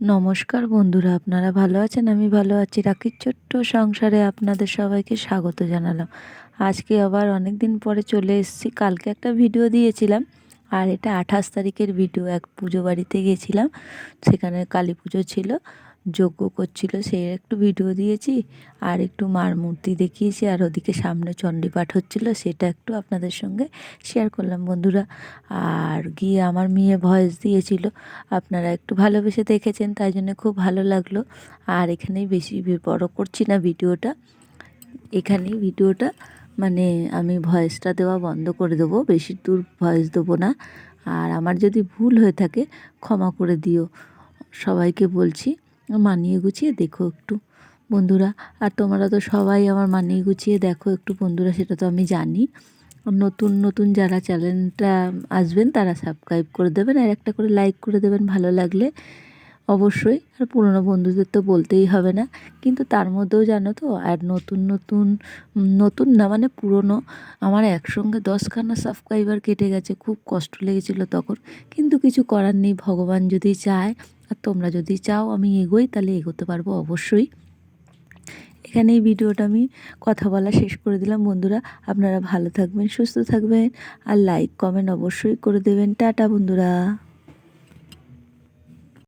নমস্কার বন্ধুরা, আপনারা ভালো আছেন? আমি ভালো আছি। রাখির ছোট্ট সংসারে আপনাদের সবাইকে স্বাগত জানালাম। আজকে আবার অনেক দিন পরে চলে এসেছি। কালকে একটা ভিডিও দিয়েছিলাম, আর এটা 28 তারিখের ভিডিও। এক পুজো বাড়িতে গেছিলাম, সেখানে কালী পুজো ছিল, যজ্ঞ করছিল, সেই একটু ভিডিও দিয়েছি। আর একটু মার মূর্তি দেখিয়েছি, আর ওদিকে সামনে চণ্ডীপাঠ হচ্ছিল, সেটা একটু আপনাদের সঙ্গে শেয়ার করলাম বন্ধুরা। আর গিয়ে আমার মেয়ে ভয়েস দিয়েছিল, আপনারা একটু ভালোবেসে দেখেছেন, তাই জন্য খুব ভালো লাগলো। আর এখানেই বেশি বড় করছি না ভিডিওটা, এখানেই ভিডিওটা মানে আমি ভয়েসটা দেওয়া বন্ধ করে দেবো, বেশি দূর ভয়েস দেবো না। আর আমার যদি ভুল হয়ে থাকে ক্ষমা করে দিও, সবাইকে বলছি। মানিয়ে গুছিয়ে দেখো একটু বন্ধুরা। আর তোমরা তো সবাই আমার মানিয়ে গুছিয়ে দেখো একটু বন্ধুরা, সেটা তো আমি জানি। নতুন নতুন যারা চ্যানেলটা আসবেন তারা সাবস্ক্রাইব করে দেবেন, আর একটা করে লাইক করে দেবেন ভালো লাগলে অবশ্যই। আর পুরনো বন্ধুদের তো বলতেই হবে না, কিন্তু তার মধ্যেও জানো তো, আর নতুন নতুন নতুন না মানে পুরনো, আমার একসঙ্গে 10খানা সাবস্ক্রাইবার কেটে গেছে, খুব কষ্ট লেগেছিল তখন। কিন্তু কিছু করার নেই, ভগবান যদি চায় আর তোমরা যদি চাও আমি এগোই, তাহলে এগোতে পারবো অবশ্যই। এখানে এই ভিডিওটা আমি কথা বলা শেষ করে দিলাম বন্ধুরা। আপনারা ভালো থাকবেন, সুস্থ থাকবেন, আর লাইক কমেন্ট অবশ্যই করে দেবেন। টাটা বন্ধুরা।